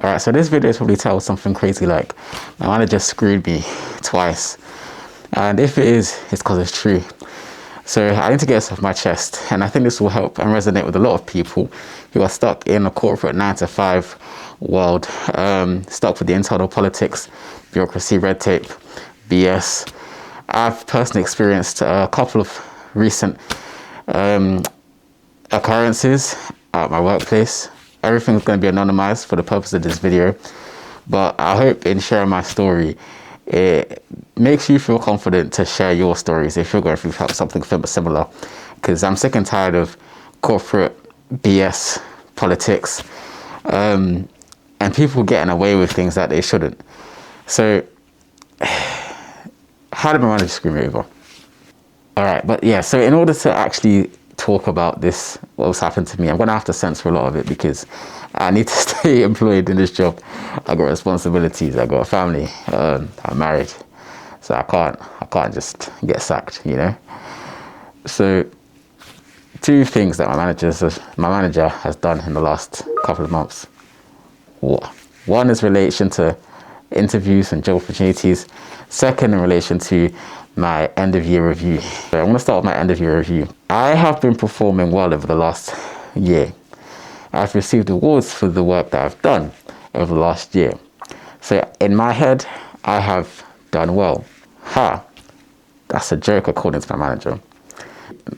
Alright, so this video is probably tells something crazy like, my manager screwed me twice. And if it is, it's because it's true. So I need to get this off my chest, and I think this will help and resonate with a lot of people who are stuck in a corporate 9-to-5 world, stuck with the internal politics, bureaucracy, red tape, BS. I've personally experienced a couple of recent occurrences at my workplace. Everything's going to be anonymized for the purpose of this video, but I hope in sharing my story, it makes you feel confident to share your stories if you're going through something similar, because I'm sick and tired of corporate BS politics and people getting away with things that they shouldn't. So how did my manager screw me over? All right, but yeah, so in order to actually talk about this, what's happened to me, I'm going to have to censor a lot of it because I need to stay employed in this job. I got responsibilities, I got a family, I'm married, so I can't just get sacked, you know. So two things that my manager has done in the last couple of months. One is relation to interviews and job opportunities. Second, in relation to my end of year review. So I'm going to start with my end of year review. I have been performing well over the last year. I've received awards for the work that I've done over the last year. So in my head, I have done well. That's a joke according to my manager.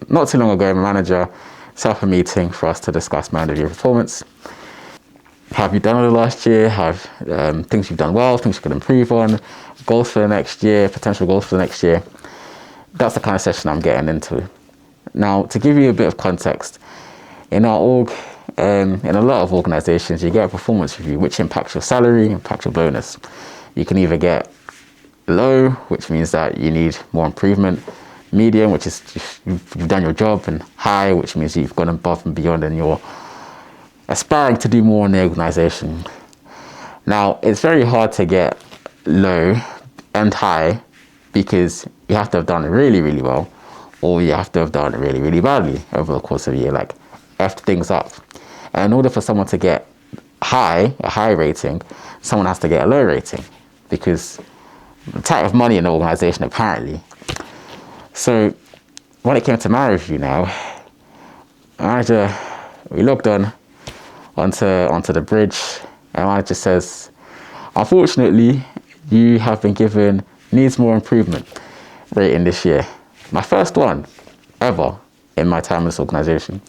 Not too long ago, my manager set up a meeting for us to discuss my end of year performance. Have you done over the last year? Have things you've done well, things you could improve on, goals for the next year, potential goals for the next year. That's the kind of session I'm getting into. Now, to give you a bit of context, in our org, in a lot of organizations, you get a performance review, which impacts your salary, impacts your bonus. You can either get low, which means that you need more improvement, medium, which is you've done your job, and high, which means you've gone above and beyond and you're aspiring to do more in the organization. Now, it's very hard to get low and high because you have to have done really, really well, or you have to have done really, really badly over the course of a year, like effed things up. And in order for someone to get a high rating, someone has to get a low rating because the type of money in the organization, apparently. So when it came to my review now, manager, we logged onto the bridge, and manager says, unfortunately, you have been given needs more improvement rating this year. My first one ever in my time in this organization.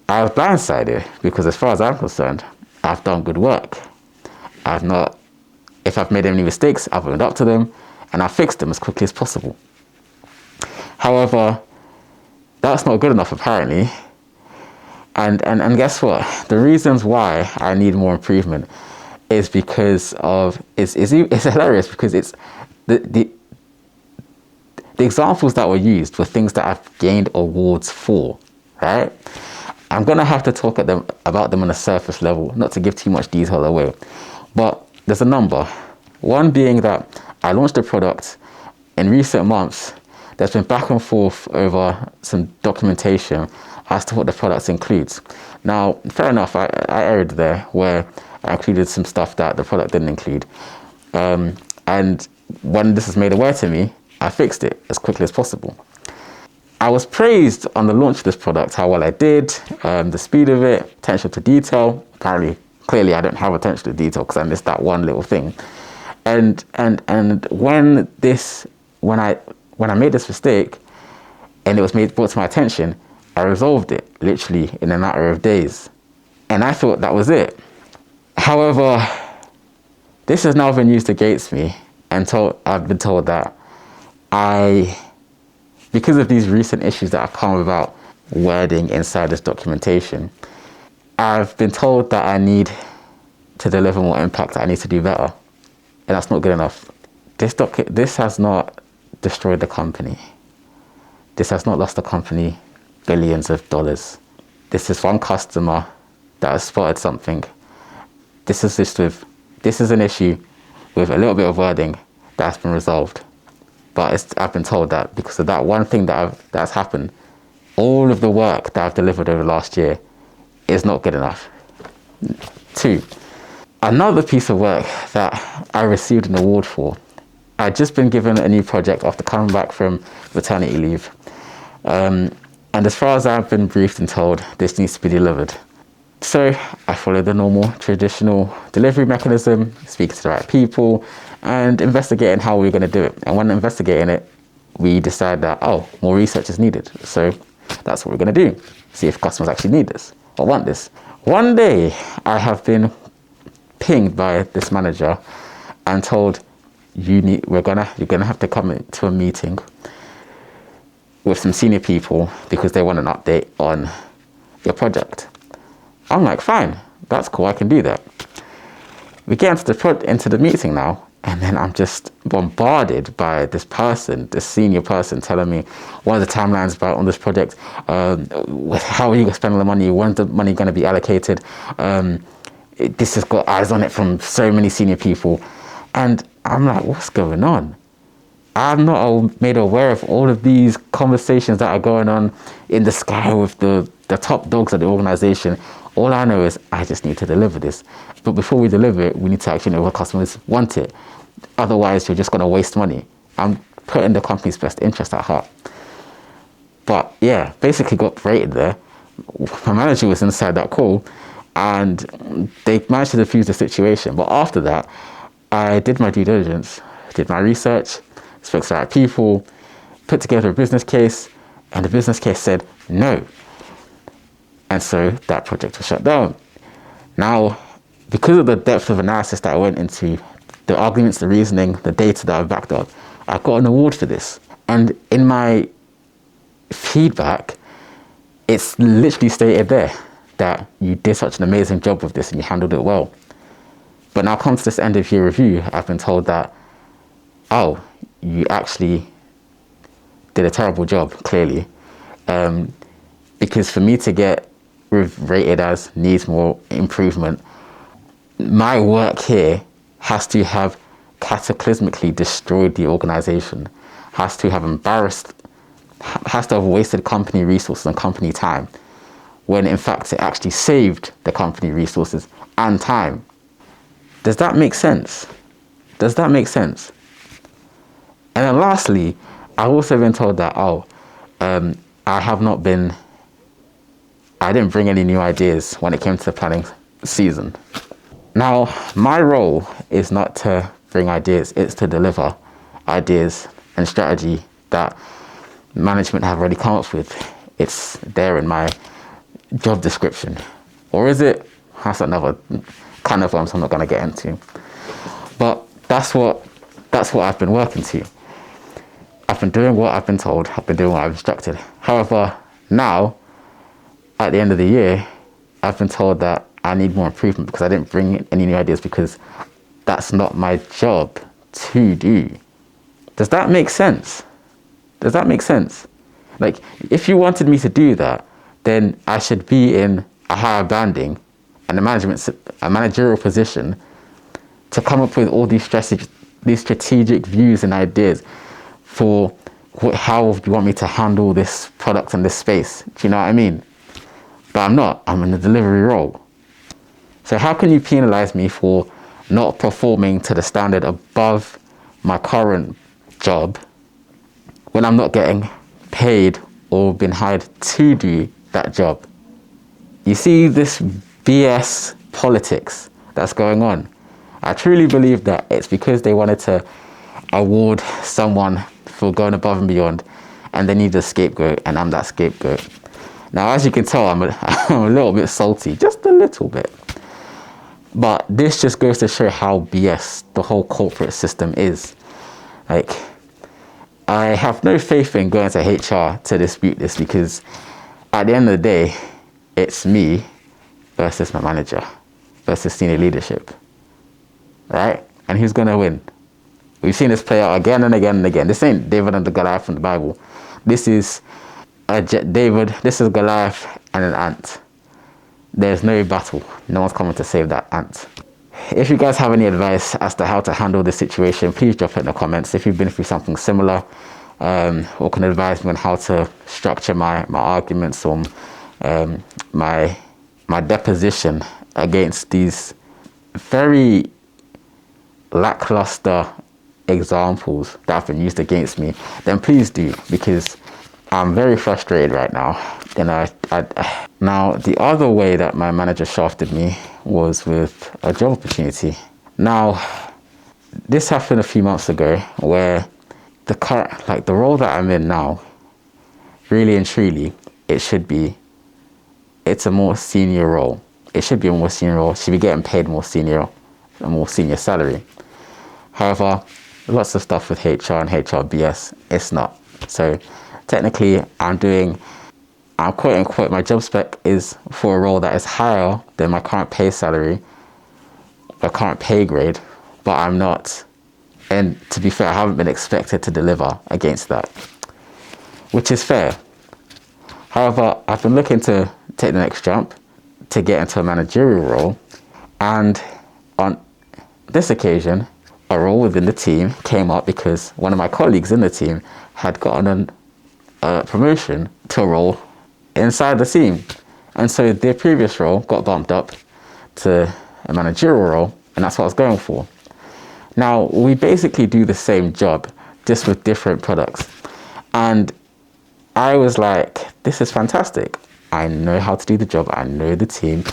I was blindsided because as far as I'm concerned, I've done good work. If I've made any mistakes, I've owned up to them and I fixed them as quickly as possible. However, that's not good enough apparently. And guess what? The reasons why I need more improvement is because of it's hilarious because it's the examples that were used were things that I've gained awards for, right? I'm gonna have to talk about them on a surface level, not to give too much detail away. But there's a number. One being that I launched a product in recent months. There's been back and forth over some documentation as to what the product includes. Now, fair enough, I erred there where I included some stuff that the product didn't include. And when this was made aware to me, I fixed it as quickly as possible. I was praised on the launch of this product, how well I did, the speed of it, attention to detail. Apparently, clearly I don't have attention to detail because I missed that one little thing. And when I made this mistake and it was brought to my attention, I resolved it literally in a matter of days. And I thought that was it. However, this has now been used against me, and I've been told that because of these recent issues that have come about wording inside this documentation, I've been told that I need to deliver more impact, I need to do better. And that's not good enough. This has not destroyed the company. This has not lost the company billions of dollars. This is one customer that has spotted something. This is an issue with a little bit of wording that's been resolved. But I've been told that because of that one thing that's happened, all of the work that I've delivered over the last year is not good enough. 2, Another piece of work that I received an award for, I'd just been given a new project after coming back from maternity leave. And as far as I've been briefed and told, this needs to be delivered. So I followed the normal traditional delivery mechanism, speaking to the right people and investigating how we were going to do it. And when investigating it, we decided that, more research is needed. So that's what we're going to do. See if customers actually need this or want this. One day I have been pinged by this manager and told, you're gonna have to come to a meeting with some senior people because they want an update on your project. I'm like, fine, that's cool, I can do that. We get into the meeting now, and then I'm just bombarded by this senior person telling me what are the timelines about on this project, how are you going to spend the money, when's the money going to be allocated, this has got eyes on it from so many senior people. And I'm like, what's going on? I'm not made aware of all of these conversations that are going on in the sky with the top dogs of the organization. All I know is I just need to deliver this. But before we deliver it, we need to actually know what customers want it. Otherwise, you're just going to waste money. I'm putting the company's best interest at heart. But yeah, basically got rated there. My manager was inside that call and they managed to defuse the situation. But after that, I did my due diligence, did my research, spoke to the right people, put together a business case, and the business case said no. And so that project was shut down. Now, because of the depth of analysis that I went into, the arguments, the reasoning, the data that I backed up, I got an award for this. And in my feedback, it's literally stated there that you did such an amazing job with this and you handled it well. But now comes this end of year review, I've been told that, you actually did a terrible job, clearly. Because for me to get rated as needs more improvement, my work here has to have cataclysmically destroyed the organization, has to have wasted company resources and company time, when in fact it actually saved the company resources and time. Does that make sense? Does that make sense? And then lastly, I've also been told that, I didn't bring any new ideas when it came to the planning season. Now, my role is not to bring ideas, it's to deliver ideas and strategy that management have already come up with. It's there in my job description. Or is it? That's another kind of I'm not going to get into. But that's what I've been working to. I've been doing what I've been told. I've been doing what I've instructed. However, now, at the end of the year, I've been told that I need more improvement because I didn't bring any new ideas because that's not my job to do. Does that make sense? Does that make sense? Like, if you wanted me to do that, then I should be in a higher banding and a managerial position to come up with all these strategic views and ideas for how you want me to handle this product and this space. Do you know what I mean? But I'm not. I'm in the delivery role. So how can you penalize me for not performing to the standard above my current job when I'm not getting paid or been hired to do that job? You see this BS politics that's going on. I truly believe that it's because they wanted to award someone for going above and beyond, and they need a scapegoat, and I'm that scapegoat. Now, as you can tell, I'm a little bit salty, just a little bit. But this just goes to show how BS the whole corporate system is. Like, I have no faith in going to HR to dispute this because at the end of the day, it's me versus my manager versus senior leadership, right? And who's going to win? We've seen this play out again and again and again. This ain't David and the Goliath from the Bible. This is this is Goliath and an ant. There's no battle. No one's coming to save that ant. If you guys have any advice as to how to handle this situation, please drop it in the comments. If you've been through something similar, or can advise me on how to structure my arguments or my deposition against these very lackluster examples that have been used against me, then please do, because I'm very frustrated right now. Now, the other way that my manager shafted me was with a job opportunity. Now, this happened a few months ago, where the role that I'm in now, really and truly, it's a more senior role. It should be a more senior role. Should be getting paid a more senior salary. However, lots of stuff with HR and HR BS, it's not. So technically, I'm quote unquote, my job spec is for a role that is higher than my current pay salary, my current pay grade, but I'm not. And to be fair, I haven't been expected to deliver against that, which is fair. However, I've been looking to take the next jump to get into a managerial role. And on this occasion, a role within the team came up because one of my colleagues in the team had gotten a promotion to a role inside the team. And so their previous role got bumped up to a managerial role, and that's what I was going for. Now, we basically do the same job, just with different products. And I was like, this is fantastic. I know how to do the job. I know the team.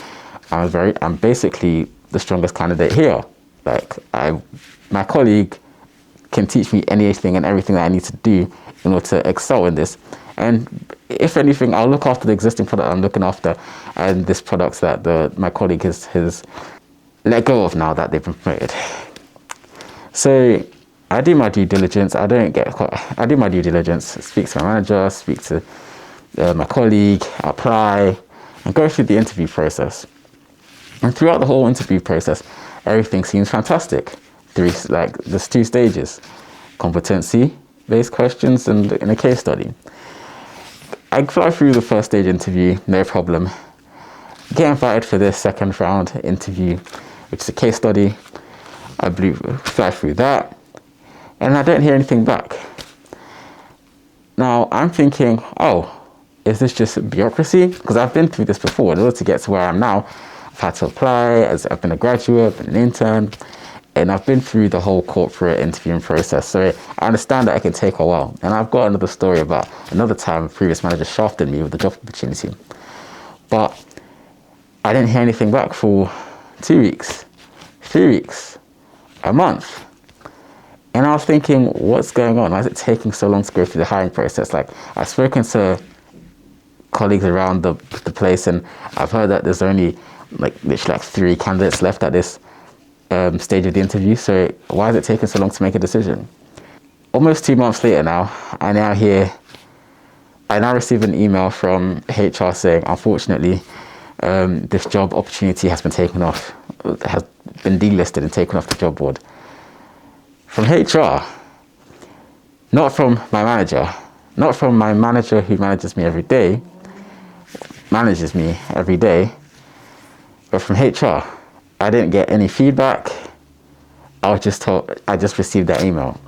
I'm basically the strongest candidate here. My colleague can teach me anything and everything that I need to do in order to excel in this. And if anything, I'll look after the existing product I'm looking after, and this products that my colleague has let go of now that they've been promoted. So I do my due diligence. I do my due diligence, speak to my manager, speak to my colleague, apply, and go through the interview process. And throughout the whole interview process, everything seems fantastic. There's 2 stages: competency-based questions and in a case study. I fly through the first stage interview, no problem. Get invited for the second round interview, which is a case study. I fly through that, and I don't hear anything back. Now, I'm thinking, is this just bureaucracy? Because I've been through this before. In order to get to where I am now, I've had to apply, I've been a graduate, been an intern, and I've been through the whole corporate interviewing process. So I understand that it can take a while. And I've got another story about another time a previous manager shafted me with the job opportunity. But I didn't hear anything back for 2 weeks, 3 weeks, a month. And I was thinking, what's going on? Why is it taking so long to go through the hiring process? I've spoken to colleagues around the place, and I've heard that there's only literally 3 candidates left at this stage of the interview. So why is it taking so long to make a decision? Almost 2 months later now, I now receive an email from HR saying, unfortunately, this job opportunity has been delisted and taken off the job board. From HR, not from my manager, not from my manager who manages me every day, but from HR. I didn't get any feedback. I was just told, I just received that email.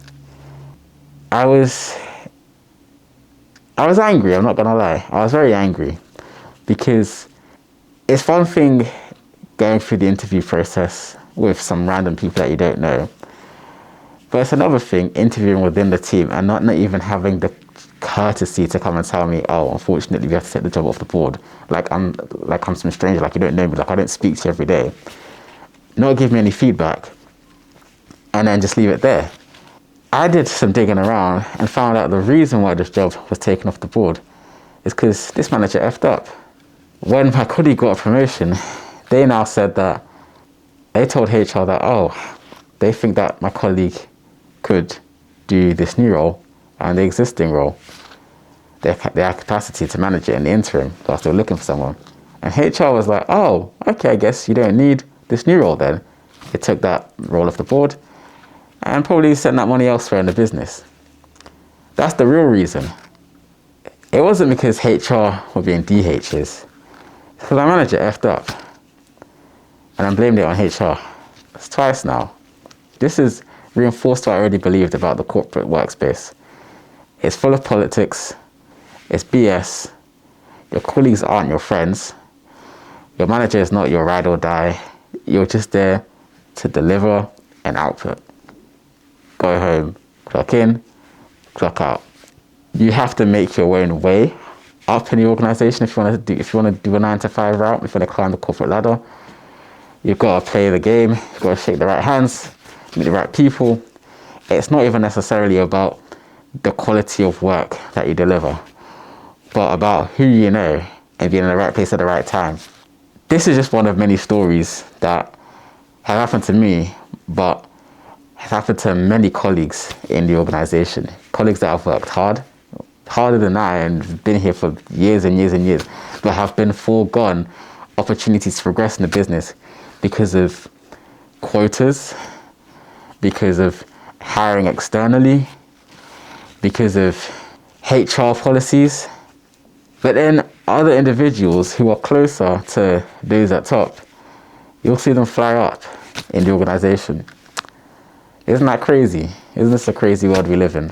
I was angry, I'm not gonna lie. I was very angry, because it's one thing going through the interview process with some random people that you don't know, but it's another thing interviewing within the team and not even having the courtesy to come and tell me, unfortunately we have to take the job off the board. I'm some stranger, you don't know me, I don't speak to you every day. Not give me any feedback, and then just leave it there. I did some digging around and found out the reason why this job was taken off the board is because this manager effed up. When my colleague got a promotion, they now said that they told HR that, they think that my colleague could do this new role and the existing role. They have capacity to manage it in the interim whilst they were looking for someone. And HR was like, okay, I guess you don't need this new role then. They took that role off the board and probably sent that money elsewhere in the business. That's the real reason. It wasn't because HR were being DHs. It's because my manager effed up. And I blamed it on HR. It's twice now. This is reinforced what I already believed about the corporate workspace. It's full of politics. It's BS. Your colleagues aren't your friends. Your manager is not your ride or die. You're just there to deliver an output. Go home, clock in, clock out. You have to make your own way up in the organization if you want to do a 9 to 5 route, if you want to climb the corporate ladder. You've got to play the game, you've got to shake the right hands, meet the right people. It's not even necessarily about the quality of work that you deliver, but about who you know and being in the right place at the right time. This is just one of many stories that have happened to me, but has happened to many colleagues in the organization. Colleagues that have worked harder than I, and been here for years and years and years, but have been foregone opportunities to progress in the business because of quotas, because of hiring externally, because of HR policies. But then other individuals who are closer to those at top, you'll see them fly up in the organization. Isn't that crazy? Isn't this a crazy world we live in?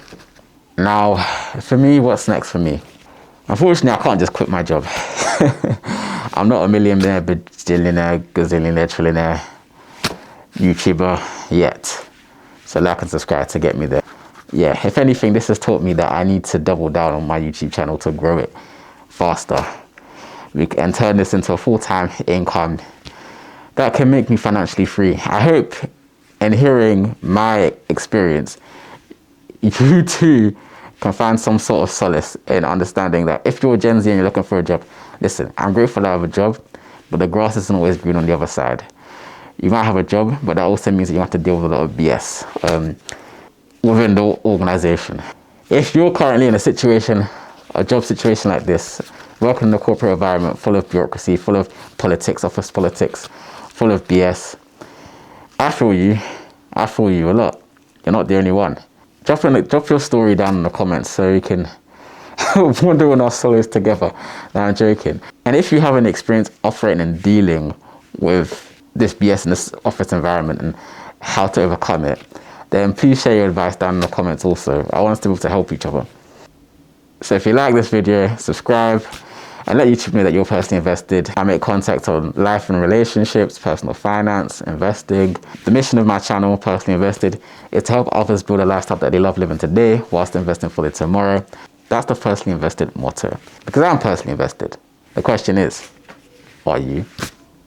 Now, for me, what's next for me? Unfortunately, I can't just quit my job. I'm not a millionaire, bajillionaire, gazillionaire, trillionaire YouTuber yet. So like and subscribe to get me there. Yeah, if anything, this has taught me that I need to double down on my YouTube channel to grow it faster and turn this into a full-time income that can make me financially free. I hope in hearing my experience, you too can find some sort of solace in understanding that if you're Gen Z and you're looking for a job, listen, I'm grateful I have a job, but the grass isn't always green on the other side. You might have a job, but that also means that you have to deal with a lot of BS within the organization. If you're currently in a job situation like this, working in a corporate environment full of bureaucracy, full of politics, office politics, full of BS, I feel you a lot. You're not the only one. Drop your story down in the comments so we can wonder on our souls together. No, I'm joking. And if you have an experience operating and dealing with this BS in this office environment and how to overcome it, then please share your advice down in the comments also. I want us to be able to help each other. So if you like this video, subscribe and let YouTube know that you're personally invested. I make content on life and relationships, personal finance, investing. The mission of my channel, Personally Invested, is to help others build a lifestyle that they love living today whilst investing for the tomorrow. That's the Personally Invested motto. Because I'm personally invested. The question is, are you?